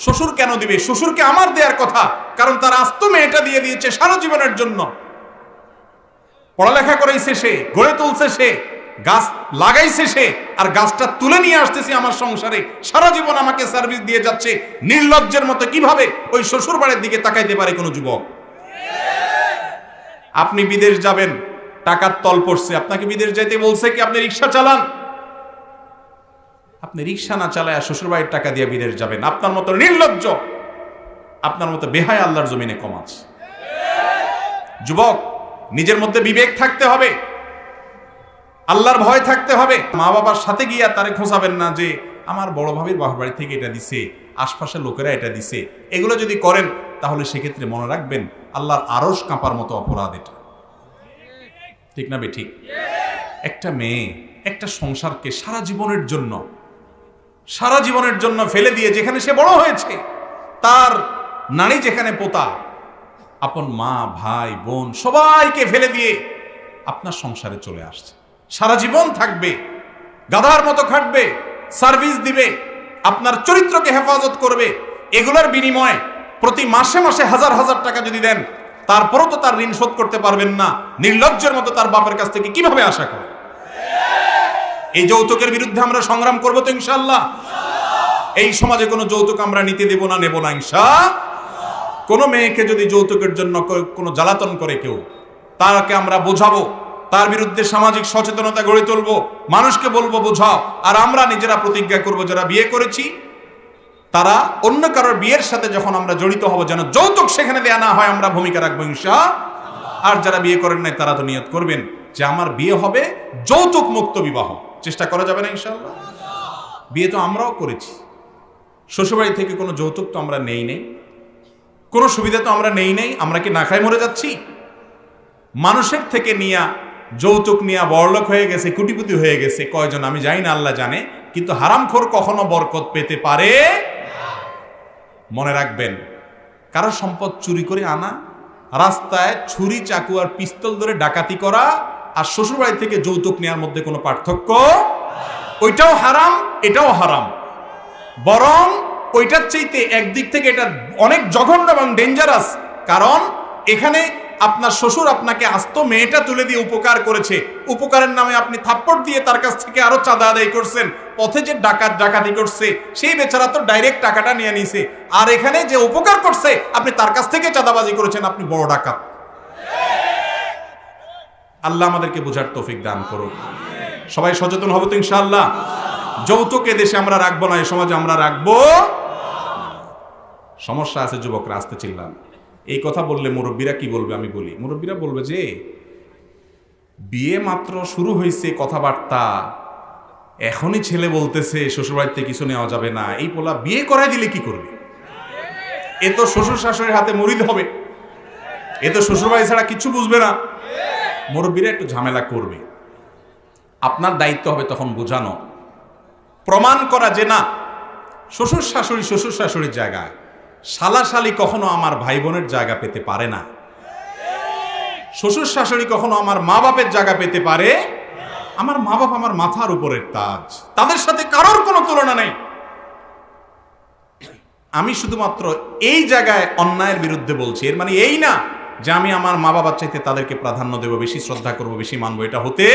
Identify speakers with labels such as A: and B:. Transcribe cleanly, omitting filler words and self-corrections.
A: শ্বশুর কেন দিবে? শ্বশুরকে আমার দেওয়ার কথা, কারণ তার আস্ত মেয়েটা দিয়ে দিয়েছে সারা জীবনের জন্য। পড়ালেখা করাইছে সে, গড়ে তুলছে সে, গাছ লাগাইছে সে, আর গাছটা তুলে নিয়ে আসতেছে আমার সংসারে, সারা জীবন আমাকে সার্ভিস দিয়ে যাচ্ছে। নির্লজ্জের মতো কিভাবে ওই শ্বশুর বাড়ির দিকে তাকাইতে পারে কোনো যুবক? আপনি বিদেশ যাবেন, টাকার তল পড়ছে, আপনাকে বিদেশ যাইতে বলছে কি আপনি রিক্সা চালান? আপনি রিক্সা না চালায় শ্বশুর বাড়ির টাকা দিয়ে বিদেশ যাবেন? আপনার মতো নির্লজ্জ, আপনার মতো বেহায়া আল্লাহর জমিনে কম আছে। যুবক, নিজের মধ্যে বিবেক থাকতে হবে, আল্লাহর ভয় থাকতে হবে। মা বাবার সাথে গিয়া তারে খোঁচাবেন না যে আমার বড় ভাবির বাবার বাড়ি থেকে এটা দিছে, আশপাশের লোকেরা এটা দিছে। এগুলো যদি করেন তাহলে সেক্ষেত্রে মনে রাখবেন আল্লাহর আরশ কাঁপার মতো অপরাধ এটা। ঠিক না বেঠিক? একটা মেয়ে একটা সংসারকে সারা জীবনের জন্য ফেলে দিয়ে, যেখানে সে বড় হয়েছে, তার নারী যেখানে পোতা, আপন মা ভাই বোন সবাইকে ফেলে দিয়ে আপনার সংসারে চলে আসছে, সারা জীবন থাকবে, গাধার মতো খাটবে, সার্ভিস দিবে, আপনার চরিত্রকে হেফাজত করবে। এগুলোর বিনিময়ে প্রতি মাসে মাসে হাজার হাজার টাকা যদি দেন, তারপরও তো তার ঋণ শোধ করতে পারবেন না। নির্লজ্জের মতো তার বাপের কাছ থেকে কিভাবে আশা করে? এই যৌতুকের বিরুদ্ধে আমরা সংগ্রাম করবো তো ইনশাআল্লাহ। এই সমাজে কোনো যৌতুক আমরা নিতে দেব না, নেব না ইনশাআল্লাহ। কোনো মেয়েকে যদি যৌতুকের জন্য কোনো জ্বালাতন করে কেউ, তাকে আমরা বোঝাবো, তার বিরুদ্ধে সামাজিক সচেতনতা গড়ে তুলবো, মানুষকে বলবো বোঝাও। আর আমরা নিজেরা প্রতিজ্ঞা করবো, যারা বিয়ে করেছি তারা অন্য কারোর বিয়ের সাথে যখন আমরা জড়িত হব, যেন যৌতুক সেখানে দেয়া না হয়, আমরা ভূমিকা রাখবো ইনশাআল্লাহ। আর যারা বিয়ে করেন নাই তারা তো নিয়ত করবেন যে আমার বিয়ে হবে যৌতুক মুক্ত বিবাহ। চেষ্টা করা যাবে না ইনশাআল্লাহ? বিয়ে তো আমরাও করেছি, শ্বশুরবাড়ি থেকে কোনো যৌতুক তো আমরা নেই নেই, কোনো সুবিধা তো আমরা নেই নেই। আমরা কি না খাই মরে যাচ্ছি? মানুষের থেকে নিয়া যৌতুক নিয়া বড়লোক হয়ে গেছে, কুটিপুতি হয়ে গেছে কয়জন আমি জানি না, আল্লাহ জানে। কিন্তু হারামখোর কখনো বরকত পেতে পারে। মনে রাখবেন, কারো সম্পদ চুরি করে আনা, রাস্তায় ছুরি চাকু আর পিস্তল ধরে ডাকাতি করা, আর শ্বশুরবাড়ি থেকে যৌতুক নেওয়ার মধ্যে কোনো পার্থক্য? ওইটাও হারাম, এটাও হারাম। বরং ওইটার চাইতে একদিক থেকে এটা অনেক জঘন্য এবং ডেঞ্জারাস। কারণ এখানে আপনার শ্বশুর আপনাকে আস্ত মেয়েটা তুলে দিয়ে উপকার করেছে, উপকারের নামে আপনি থাপ্পড় দিয়ে তার কাছ থেকে আরো চাঁদা আদায় করছেন। পথে যে ডাকাতি করছে সেই বেচারা তো ডাইরেক্ট টাকাটা নিয়ে নিছে, আর এখানে যে উপকার করছে আপনি তার কাছ থেকে চাঁদাবাজি করেছেন, আপনি বড় ডাকাত। আল্লাহ আমাদেরকে বোঝার তৌফিক দান করুন। সবাই সচেতন হবো তো ইনশাআল্লাহ। যৌতুক এদেশে আমরা রাখবো না, এই সমাজে আমরা রাখবো। সমস্যা আছে, যুবকরা আসতে চিল্লান। এই কথা বললে মুরব্বীরা কি বলবে? আমি বলি, মুরব্বীরা বলবে যে বিয়ে মাত্র শুরু হয়েছে, কথাবার্তা এখনই ছেলে বলতেছে শ্বশুরবাড়িতে কিছু নেওয়া যাবে না, এই পোলা বিয়ে করাই দিলে কি করবে? এ তো শ্বশুর শাশুড়ির হাতে মুরিদ হবে, এ তো শ্বশুরবাড়ি ছাড়া কিছু বুঝবে না। মুরব্বীরা একটু ঝামেলা করবে, আপনার দায়িত্ব হবে তখন বোঝানো, প্রমাণ করা যে না, শ্বশুর শাশুড়ির জায়গায় শালা শালি কখনো আমার ভাই বোনের জায়গা পেতে পারে না, শ্বশুর শাশুড়ি কখনো আমার মা বাপের জায়গা পেতে পারে। আমার মা বাপ আমার মাথার উপরের তাজ, তাদের সাথে কারোর কোনো তুলনা নেই। আমি শুধুমাত্র এই জায়গায় অন্যায়ের বিরুদ্ধে বলছি, এর মানে এই না যে আমি আমার মা বাবার চাইতে তাদেরকে প্রাধান্য দেব, বেশি শ্রদ্ধা করব, বেশি মানবো, এটা হতে